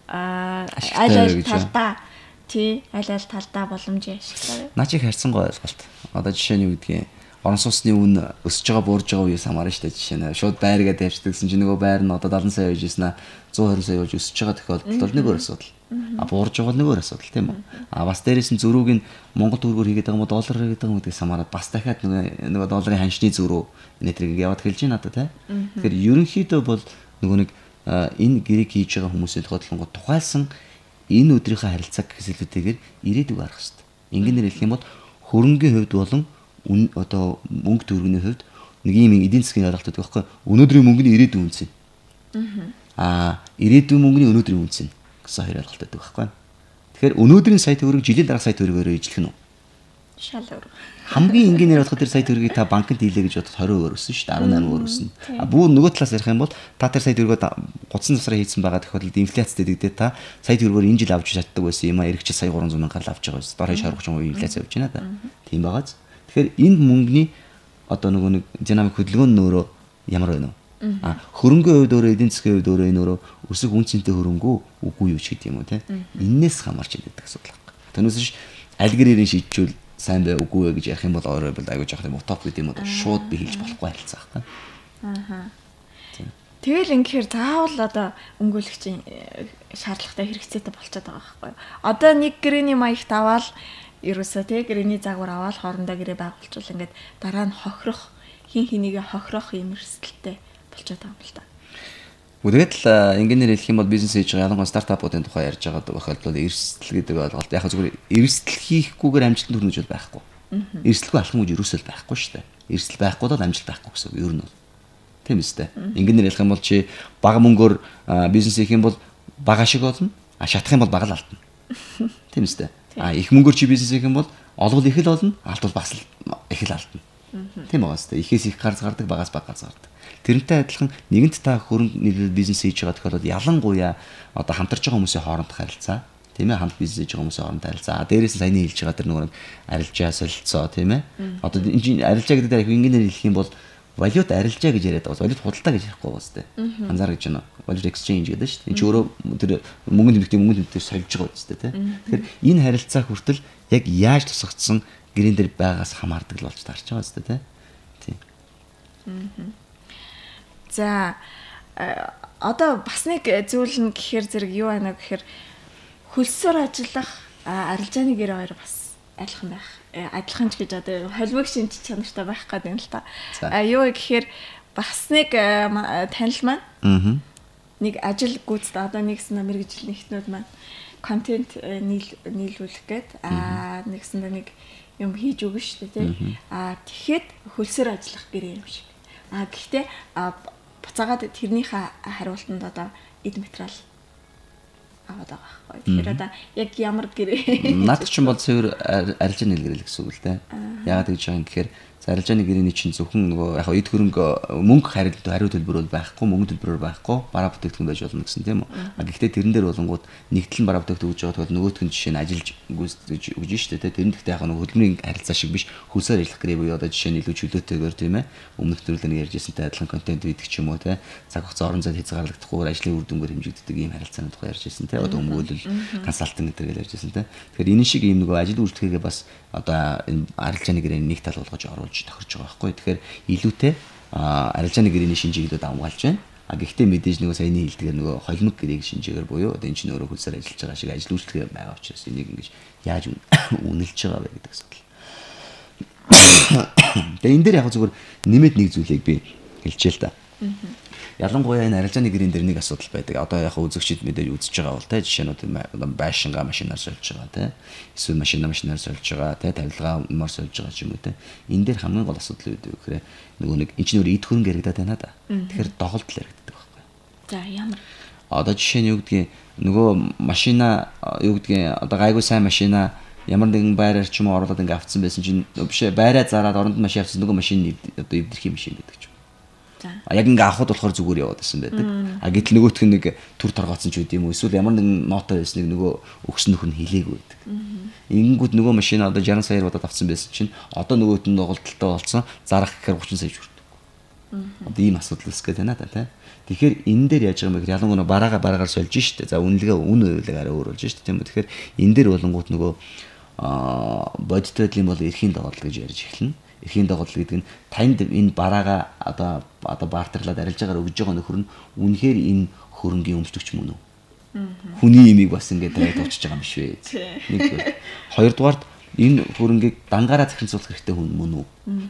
аль талдаа тий аль талдаа боломжийг ашиглаа. Наа чи харьцан гой ойлголт. Одоо жишээ нь юу гэдгийг орон сууцны үн өсөж байгаа буурж байгаа үеэс хамаарна шүү дээ жишээ нь. Шууд байргаа тавьчихсан чинь нөгөө байр нь одоо 70 сая байж ирсэн аа 120 сая болж өсөж байгаа тохиолдолд бол нэг өөр асуудал. Буурж байгаа нэг өөр асуудал тийм үү. Бас дээрээс нь зөрүүг нь Монгол төгрөгөөр хийгээд байгаа юм уу доллараар хийгээд байгаа юм гэдгээс хамаарат бас дахиад нөгөө долларын ханшны зөрүү энэ төргийг яваад хэлж байна одоо тийм. Тэгэхээр ерөнхийдөө бол нөгөө нэг энэ гэрэг хийж байгаа хүмүүсийн тохиолдлонгоо тухайлсан энэ өдрийнхөө харилцааг хэсэлүүдтэйгээр ирээдүг харах хэрэгтэй. Ингээнээр хэлэх юм бол хөрөнгөний хувьд болон одоо мөнгө төгрөгийн хувьд нэг юм эдийн засгийн ойлголт байдаг байхгүй. Өнөөдрийн мөнгөний ирээдүйн үнц нь. Ирээдүйн мөнгөний өнөөдрийн үнц нь гэсэн хоёр ойлголт байдаг байхгүй. Тэгэхээр өнөөдрийн сая төгрөг жилийн дараах сая төгрөгөөр ижлэх нь үү? Шал өөр. Хамгийн энгийнээр бодоход тэр сая төгрөгийг та банкнд дийлээ гэж бодоход 20% өссөн шүү дээ. 18% өссөн. Бүү нөгөө талаас ярих юм бол та тэр сая төгрөгөд гудсан засраа хийсэн байгаа тохиолдолд инфляцтэй дэгдээ та сая төгрөгөөр энэ жил авч чаддаг байсан юм а эргэжил сая 300 мянгаар авч байгаа байсан. Дор хаяж 20-30% инфляц явж байна да. Тийм байгааз. Тэгэхээр энэ мөнгөний одоо нөгөө нэг динамик хөдөлгөөн нь өөрөө ямар байна вэ? Хөрөнгөний хувьд өөрөө эдийн засгийн хувьд өөрөө энэ өөрөө өсөх үн цэнтэй хөрөнгөө үгүй юу ч гэдэг юм уу те. Эннээс хамаарч байдаг асуудал байна. Түүнээс ш аль гэрээрээ шийдчихвэл сайн бай үгүй вэ гэж ярих юм бол өөрөө бол айгуу жоох юм утоп гэдэг юм уу шууд би хэлж болохгүй харилцаа байна. Тэгэл ингэхээр заавал одоо өмгөөлөгчийн шаардлагатай хэрэгцээтэй болчиход байгаа байхгүй юу. Одоо нэг гэрээний маягт аваад ерөөсөө тий гэрээний загвар аваад хоорондоо гэрээ байгуулчихвал ингээд дараа нь хохирох хин хинийгээ хохирох юм эрсдэлтэй болчиход байгаа юм л та. Тэгээд л ингээнээр хэлэх юм бол бизнес хийж байгаа ялангуяа стартапуудын тухай ярьж байгаа тохиолдолд эрсдэл гэдэг ойлголт яг зүгээр эрсдэл хийхгүйгээр амжилтанд хүрнэж бол байхгүй. Эрсдэлгүй алхам гэж юусэл байхгүй шүү дээ. Эрсдэл байхгүй бол амжилт байхгүй гэсэн үг ер нь бол. Тийм үстэй. Ингээнээр хэлэх юм бол чи бага мөнгөөр бизнес хийх юм бол бага шиг болно. Шатах юм бол бага л алдна. Тийм үстэй. Их мөнгөөр чи бизнес хийх юм бол олгол их л болно. Алт бол бас их л алдна. Тийм байгаа үстэй. Ихээс их гарц гардаг, багаас бага гарц гардаг. Тэрнтэй адилхан нэгэнт та хөрөнгө нийлүүл бизнес хийж байгаа тохиолдолд ялангуяа одоо хамтарч байгаа хүмүүсийн хоорондох харилцаа тийм ээ хамт бизнес хийж байгаа хүмүүсийн хоорондох харилцаа дээрээс нь саяны хэлж байгаа тэр нөгөө арилжаа солилцоо тийм ээ одоо энэ арилжаа гэдэг дээр ингээнээр хэлэх юм бол валют арилжаа гэж яриад байгаа. Валют худалдаа гэж ярихгүй байгаа үстэй. Анзаар гэж байна. Валют exchange гэдэг шүү дээ. Энэ ч өөрөө тэр мөнгөнд тэмдэгтээ сольж байгаа үстэй тийм. Тэгэхээр энэ харилцаа хүртэл яг яаж тусгацсан гэрэн дээр байгаас хамаардаг л болж таарч байгаа үстэй тийм. За одоо бас нэг зүйл нь гэхээр зэрэг юу байна гэхээр хөлсөөр ажиллах арилжааны гэрээ хоёр бас адилхан байх. Адилхан ч гэж одоо холимог шинж чанартай байх гэдэг юм л та. Юу гэхээр бас нэг танил маань нэг ажил гүйцэд одоо нэгсэн мэргэжлийн эхнүүд маань контент нийлүүлэх гээд нэгсэндээ нэг юм хийж өгнө шүү дээ тий. Тэгэхэд хөлсөөр ажиллах гэрээ юм шиг. Гэхдээ буцаагаад тэрнийхээ хариултанд одоо эд материал аваад байгаа байхгүй. Тэгэхээр одоо яг ямар гэрээ наад чинь бол цэвэр арилжааны гэрээ л гэсэн үг л дээ. Яагаад гэж байгаа юм гэхээр арилжааны гэрээний чинь зөвхөн нөгөө яг эд хөрөнгө мөнгө хариу төлбөр бол байхгүй, мөнгө төлбөрөөр байхгүй, бараа бүтээгдэхүүн байж болно гэсэн тийм үү. Гэхдээ тэрэн дээр болонгууд нэгтлэн бараа бүтээгдэхүүн өгж байгаа тохиолдолд нөгөөх нь жишээ нь ажиллаж гүйцэтгэж өгж штэ тийм. Тэр нь гэхдээ яг нөгөө хөдөлмөрийн харилцаа шиг биш, хөлсөөр ажиллах гэрээ буюу одоо жишээ нь илүү чөлөөтэйгээр тийм ээ. Өмнөх төрөлөөр ярьжсэнтэй адилхан контент видео ч юм уу тийм. Цаг хугацаа орон зай хязгаарлагдахгүйгээр ажлын үр дүнгээр хэмжигддэг ийм харилцааны тухай ярьжсэн тийм. Одоо өмгөөлөл консалтинг гэдэг ярьжсэн тийм. Тэгэхээр энэ шиг ийм нөгөө ажил үйлчлэгээ бас одоо энэ арилжааны гэрээний нэг тал болгож оруулж тохирч байгаа байхгүй. Тэгэхээр илүүтэй арилжааны гэрээний шинжийг л хамгаалж байна. Гэхдээ мэдээж нөгөө саяны хэлдгээр нөгөө холимог гэрээг шинжээгээр буюу одоо энэ чинь өөрөө хөлсөөр ажиллаж байгаа шиг ажил үйлчлэгээ байгаа учраас энийг ингэж яаж үнэлж байгаа вэ гэдэг асуудал. Тэгээ энэ дээр яг зүгээр нэмээд нэг зүйлийг би хэлчихээ л да. Ялангуяа энэ арилжааны гэрийн дээр нэг асуудал байдаг. Одоо яг үзэгчид мэдээж үзэж байгаа бол те жишээнүүд байшингаа машинаар сольж байгаа те эсвэл машинаар сольж байгаа те тавилгаа мөр сольж байгаа ч юм уу те энэ дээр хамгийн гол асуудал юу гэхээр нөгөө нэг энэ чинь өөр эд хөрөнгө яригадаад байна да. Тэгэхээр доголдол яригддаг байхгүй. За ямар одоо жишээ нь юу гэдгийг нөгөө машина юу гэдгийг одоо гайгүй сайн машина ямар нэгэн байраар ч юм уу оруулаад ингээ авцсан байсан чинь биш байраа зараад оронд машин авсан нөгөө машин одоо эвдэрх юм шиг гэдэг ч юм. Яг ингээ авахд болохоор зүгээр яваад байсан байдаг. Гэтэл нөгөөх нь нэг төр торгооцсон ч үгүй юм уу эсвэл ямар нэгэн ноото байсныг нөгөө өгсөн нөхөр нь хэлээгүй байдаг. Ингэнгүүт нөгөө машин одоо 60 саяар бодоод авсан байсан чинь одоо нөгөөт нь доголдолтой болсон зарах гэхээр 30 сая хүрдэг. Одоо ийм асуудал үүсгээд байна да тий. Тэгэхээр энэ дээр яаж байгаа юм бэ? Ялангуяа бараагаар сольж штэ. За үнэлгээ үн үйлэг арай өөр болж штэ тийм үү. Тэгэхээр энэ дээр болонгууд нөгөө бодит байдлын бол эрхийн доголдол гэж ярьж эхэлнэ. Эрхийн доголдол гэдэг нь танд энэ бараагаа одоо бартерлаад арилж байгаагаар өгж байгаа нөхөр нь үнэхээр энэ хөрөнгийн өмчлөгч мөн үү? Хүний имийг бас ингээд дайд уучж байгаа юм биш вэ? Нэг. Хоёрдугаард энэ хөрөнгийг дангаараа захирцуулах хэрэгтэй хүн мөн үү?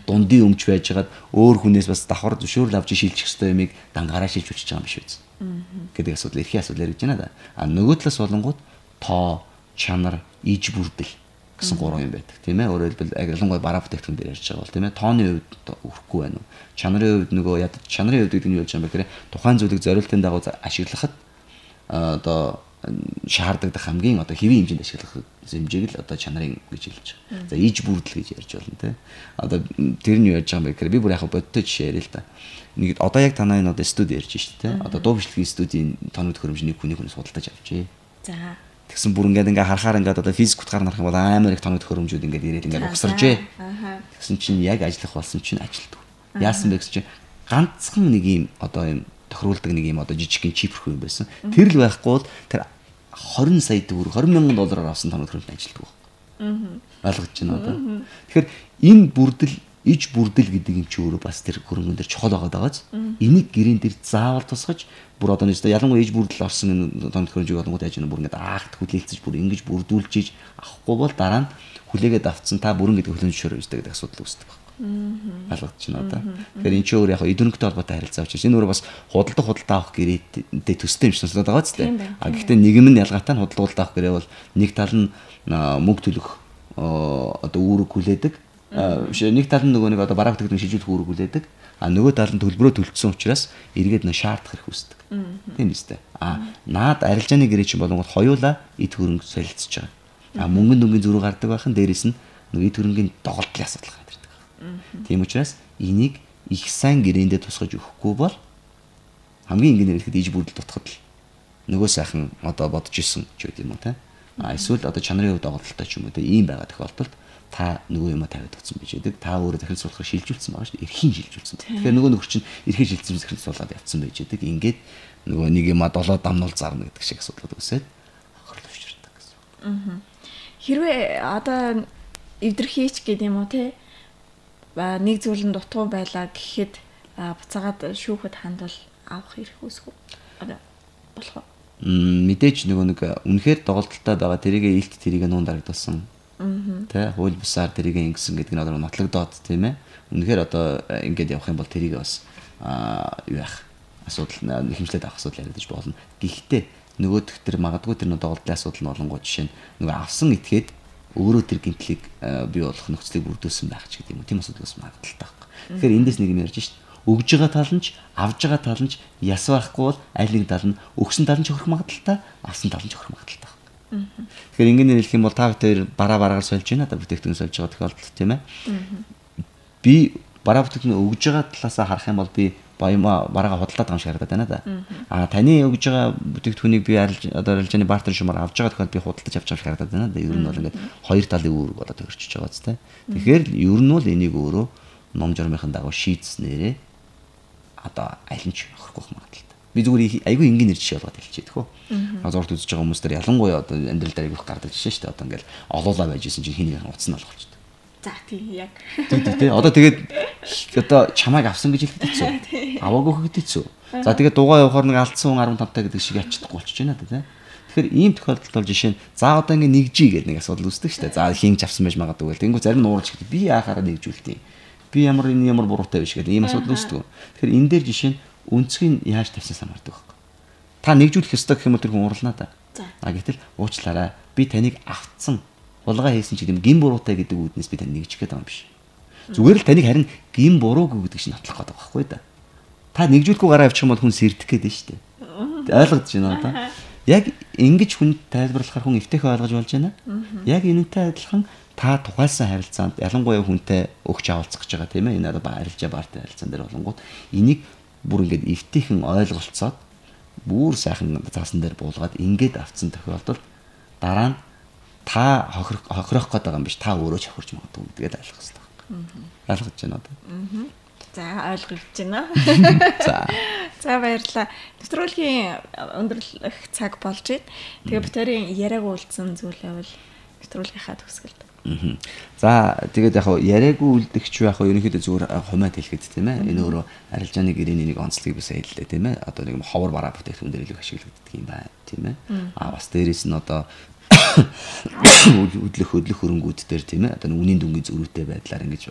Дундын өмч байжгаад өөр хүнээс бас давхар зөвшөөрөл авч шилжих хэрэгтэй юмыг дангаараа шилж өчж байгаа юм биш үү? Гэдэг асуудал, эрхийн асуудал ярьж байна да. Нөгөө талаас болонгууд тоо, чанар, иж бүрдэл гэсэн гурван юм байдаг тийм ээ. Өөрөөр хэлбэл ялангуяа бараа бүтээгдэхүүн дээр ярьж байгаа бол тийм ээ. Тооны хувьд өрөхгүй байна уу? Чанарын хувьд нөгөө ядаж чанарын хувьд гэдэг нь юу гэж юм бэ гэхээр тухайн зүйлийг зорилтын дагуу ашиглахад одоо шаарддаг хамгийн одоо хэвийн хэмжээнд ашиглах хэмжээг л одоо чанарын гэж хэлж байгаа. За иж бүрдэл гэж ярьж байна тийм. Одоо тэр нь юу яаж байгаа юм бэ гэхээр би бүр яг бодтой жишээ ярил л да. Нэг одоо яг танай энэ одоо студи ярьж шүү дээ тийм. Одоо дуу бичлэгийн студийн тоног төхөөрөмжний хүнээс худалдаж авчээ. За тэгсэн бүр ингээд харахаар ингээд одоо физик утгаар нарах юм бол амар их тоног төхөөрөмжүүд ингээд ирээд ингээд угсаржээ. Тэгсэн чинь яг ажиллах болсон чинь ажилтдаг. Яасан бэ гэсэн чинь ганцхан нэг юм одоо юм тохируулдаг нэг юм одоо жижигхэн чиперх юм байсан. Тэр л байхгүй бол тэр 20 сая төгрөг 20 мянган доллараар авсан тоног төхөөрөмж ажилтдаг байна. Ойлгож байна одоо. Тэгэхээр энэ бүрдэл иж бүрдэл гэдэг юм чи өөрөө бас тэр хөрөнгөн дээр чухал байгаа дагааз энийг гэрэн дээр заавал тусгаж бүр одоо нэг ялангуяа иж бүрдэл орсон тоног төхөөрөмжийг болонгууд яаж нэг бүр ингээд агт хүлээлцэж бүр ингэж бүрдүүлж иж авахгүй бол дараа нь хүлээгээд авцсан та бүрэн гэдэг хөлөнд зөвшөөрөө өстэй гэдэг асуудал үүсдэг байна. Ойлгож байна одоо. Тэгэхээр эн чинь өөр яг эдгэрэнтэй холбоотой харилцаа учраас энэ өөрөө бас худалдаа авах гэрээтэй төстэй юм шиг сонсоод байгаа ч тийм. Гэхдээ нийгэм нь ялгаатай нь худалдаа авах гэрээ бол нэг тал нь мөнгө төлөх одоо үүрэг хүлээдэг. Нэг тал нь нөгөө нэг одоо бараа бүтээгдэхүүн шилжүүлэх үүрэг хүлээдэг. Нөгөө тал нь төлбөрөө төлсөн учраас эргээд нөө шаардах хэрэг үүсдэг. Тийм биз дээ. Наад арилжааны гэрээ чинь болонгод хоёулаа эд хөрөнгө солилцож байгаа. Мөнгөнд дүнгийн зөрүү гардаг байхын дээрээс нь нөгөө эд хөрөнгөний доголдлын асуудал гардаг. Тийм учраас энийг их сайн гэрээндээ тусгаж өгөхгүй бол хамгийн энгийнээр хэлэхэд иж бүрдэл дутахад л нөгөө сайхан одоо бодож исэн ч үгүй юм уу те. Эсвэл одоо чанарын хувьд доголдолтой ч юм уу те ийм байгаа тохиолдолд та нөгөө юм тавиад өгсөн байж байдаг. Та өөрөө захирцуулахаар шилжүүлсэн байгаа шүү дээ. Эрхийн шилжүүлсэн. Тэгэхээр нөгөө нөхөр чинь эрхийн шилжүүлсэн захирцуулаад явцсан байж байдаг. Ингээд нөгөө нэг юм долоо дамнуул зарна гэдэг шиг асуудал үүсээд хохирол өвчрдөг гэсэн. Хэрвээ одоо эвдэрхийч гэдэг юм уу те нэг зүйлэн дутуу байлаа гэхэд буцаагаад шүүхэд хандвал авах хэрэг үүсэх үү? Болох уу? Мэдээж нөгөө нэг үнэхээр доголдолтой байгаа тэрийг илт тэрийг нуун дарагдсан. Тэ хууль бусаар тэрийг ингэсэн гэдэг нь одоо нотлогдоод тийм ээ. Үнэхээр одоо ингэж явах юм бол тэрийг бас юу яах асуудал хэмжлээд авах асуудал яригдаж болно. Гэхдээ нөгөөх тэр магадгүй тэр доголдлын асуудал нь болонгоо жишээ нь нөгөө авсан этгээд өөрөө тэр гинтлийг бий болох нөхцөлийг бүрдүүлсэн байх ч гэдэг юм уу. Тийм асуудал бас магадaltaй байхгүй. Тэгэхээр эндээс нэг юм ярьж шít. Өгж байгаа тал нь ч авж байгаа тал нь ч яс байхгүй бол аль нэг тал нь өгсөн тал нь ч хөрөх магадaltaй, авсан тал нь ч хөрөх магадaltaй. Тэгэхээр ингээнээр хэлэх юм бол та бүхэн бараагаар сольж байна да бүтээгдэхүүн сольж байгаа тохиолдолд тийм ээ. Би бараа бүтээгдэхүүн өгж байгаа талаасаа харах юм бол би бараагаа худалдаад байгаа юм шиг харагдаад байна да. Таны өгж байгаа бүтээгдэхүүнийг би одоо арилжааны бартер шумаар авж байгаа тохиолдолд би худалдаж авч байгаа шиг харагдаад байна да. Ер нь бол ингээд хоёр талын үүрэг болоод төрчихөж байгаа зү. Тэгэхээр ер нь бол энийг өөрөө ном журмынхын дагуу шийдснээрээ одоо аль нь ч авахгүй магадaltaй. Би зүгээр айгүй энгийн нэр жишээ болгоод хэлчихье тэхүү. Зурд үзэж байгаа хүмүүс дээр ялангуяа одоо амьдрал дээр айгүйх гардаг жишээ шүү дээ. Одоо ингээл олоолаа байж исэн чинь хэнийг утсан алах болчихдог. За тийм яг. Тий. Одоо тэгээд одоо чамайг авсан гэж хэлэхэд хэцүү. Аваагүй гэхэд хэцүү. За тэгээд дугаа явахаар нэг алдсан 15 та гэдэг шиг ячдахгүй болчихж байна да тий. Тэгэхээр ийм тохиолдолд бол жишээ нь за одоо ингээ нэгжий гэдэг нэг асуудал үүсдэг шүү дээ. За хийнж авсан байж магадгүй гэл. Тэнгүү зарим нь уурж гэдэг би яахаараа нэгжүүлтий. Би ямар буруутай биш гэдэг ийм асуудал үүсдэг. Тэгэхээр энэ дээр жишээ нь үнцгийг яаж тавьсан санаардаг байхгүй. Та нэгжүүлэх ёстой гэх юм бол тэр хүн ууралнаа да. Гэтэл уучлаарай. Би таныг автсан. Булгаа хийсэн ч гэдэм гин буруутай гэдэг үүднээс би тань нэгжих гэдэг юм биш. Зүгээр л таныг харин гин буруугүй гэдэг шиг нотлох гэдэг байхгүй да. Та нэгжүүлэхгүй гараа авчих юм бол хүн сэрдэх гээд нь шүү дээ. Ойлгож байна одоо. Яг ингэж хүн тайлбарлахаар хүн эвтэйхээ ойлгож болж байна. Яг энэтэй адилхан та тухайлсан харилцаанд ялангуяа хүнтэй өгч авалцах гэж байгаа тийм ээ. Энэ одоо арилжаа баартай харилцаан дээр болонгууд энийг бүр ингээд эвтийхэн ойлголцоод бүр сайхан цаасан дээр буулгаад ингээд авцсан тохиолдолд дараа нь та хохирох гээд байгаа юм биш, та өөрөө ч хохирч магадгүй гэдгээд ойлгох хэрэгтэй байна. Ойлгож байна одоо. За ойлгож байна. За. За баярлалаа. Нэвтрүүлгийн өндөрлөх цаг болж байна. Тэгээ битэрийн яриаг үйлдсэн зүйлээ бол нэвтрүүлгийнхаа төгсгөлд. За тэгээд яг яриаггүй үлдэгч яг ерөнхийдөө зүгээр хумаад хэлэхэд тийм ээ. Энэ өөрөө арилжааны гэрээний нэг онцлогийг бас хэллээ тийм ээ. Одоо нэг ховор бараа бүтээгдэхүүн дээр илүү ашиглагддаг юм байна тийм ээ. Бас дээрээс нь одоо хөдлөх хөрөнгүүд дээр тийм ээ. Одоо үнийн дүнгийн зөрүүтэй байдлаар ингэж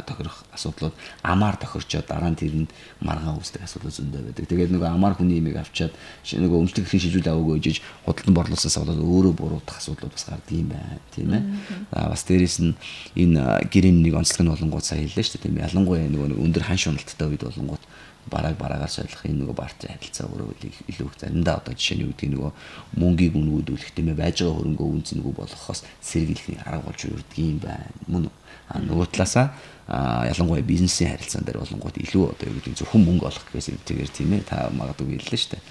тохирох асуудлууд амаар тохирчоод дараа нь тэр нь маргаан үүсдэг асуудал зөндөө байдаг. Тэгээд нөгөө амаар хүний имийг авчаад нөгөө өмчлөг хэрэг шилжүүл аваагүй жиж худалдан борлуулсаас болоод өөрөө буруутах асуудлууд бас гардаг юм байна тийм ээ. Бас дээрээс нь энэ гэрээний нэг онцлог нь болонгууд сайн хэллээ шүү дээ тийм ээ. Ялангуяа нөгөө өндөр хань шуналтай үед болонгууд бараагаар солих энэ нөгөө бартын харилцаа өөрөө илүү их заримдаа одоо жишээ нь үүдгийг нөгөө мөнгийг үнгүүдүүлэх тийм ээ байж байгаа хөрөнгөө үнц нөгөө болгохоос сэргийлэх арга болж үрдэг юм байна. Мөн нөгөө талаасаа ялангуяа бизнесийн харилцаан дээр болонгууд илүү одоо юу гэдэг зөвхөн мөнгө олох гэсэн үгээр тийм ээ та магадгүй хэллээ шүү дээ.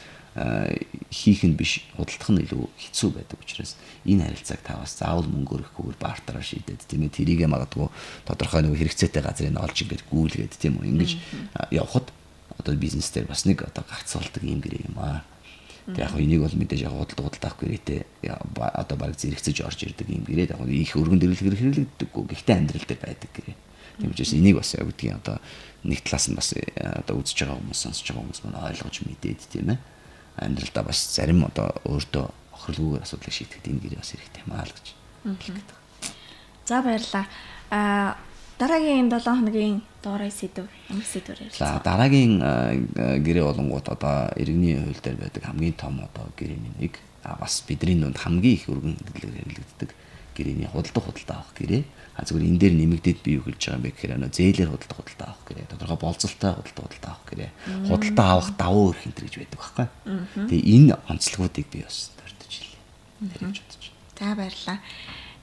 Хийх нь биш худалдах нь илүү хэцүү байдаг учраас энэ харилцааг та бас заавал мөнгө өргөхгүйгээр бартараар шийдээд тийм ээ тэрийгэ магадгүй тодорхой нэг хэрэгцээтэй газрыг олж ингээд гүйлгээд тийм үү ингэж явхад одоо бизнес дээр бас нэг одоо гацуулдаг юм гэрээ юм аа. Тэг яг энийг бол мэдээж яг худалдаа авах гэрээтэй одоо баг зэрэгцэж орж ирдэг юм гэрээ. Яг их өргөн дэрлэг хэрэглэгддэггүй. Гэхдээ амьдрал дээр байдаг гэрээ. Тийм учраас энийг бас яг гэдгийг одоо нэг талаас нь бас одоо үзэж байгаа хүмүүс сонсож байгаа хүмүүс маань ойлгож мэдээд тийм ээ. Амьдралдаа бас зарим одоо өөртөө охирлгүйгээр асуудлыг шийдэхэд энэ гэрээ бас хэрэгтэй юм аа л гэж хэлдэг. За баярлалаа. Дараагийн 7 хоногийн доорой сэдв ямар сэдвээр ярилцлаа. За дараагийн гэрээ болонгууд одоо иргэний хууль дээр байдаг хамгийн том одоо гэрээний нэг бас бидний дунд хамгийн их өргөн хэрэглэгддэг гэрээний худалдаа авах гэрээ. Зүгээр энэ дээр нэмэгдээд би юу хэлж байгаа юм бэ гэхээр зээлээр худалдаа авах гэрээ, тодорхой болцолтой худалдаа авах гэрээ, худалдаа авах давуу эрх энэ гэж байдаг байхгүй. Тэгээ энэ онцлогуудыг би бас дурдж хэлээ. За баярлалаа.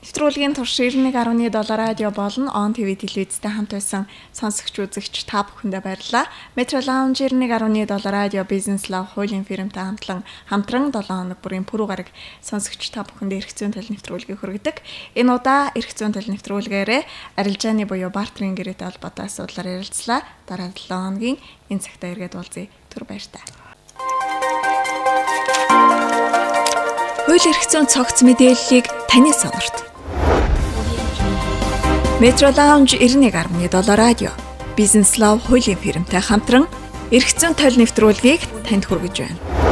Нэвтрүүлгийн турш 91.7 радио болон On TV телевизтэй хамт байсан сонсогч үзэгч та бүхэндээ баярлалаа. Metro Lounge 91.7 радио Business Love хуулийн фирмтэй хамтран 7 хоног бүрийн пүрэв гараг сонсогч та бүхэндээ эрх зүйн тал нэвтрүүлгийг хүргэдэг. Энэ удаа эрх зүйн тал нэвтрүүлгээрээ арилжааны буюу бартерын гэрээтэй холбоотой асуудлаар ярилцлаа. Дараа 7 хоногийн энэ цагтаа эргээд уулзъя. Түр баяртай. Хууль эрх зүйн цогц мэдээллийг таны сонорт. Metro Lounge 91.7 радио Business Love хуулийн фирмтэй хамтран эрх зүйн тал нэвтрүүлгийг танд хүргэж байна.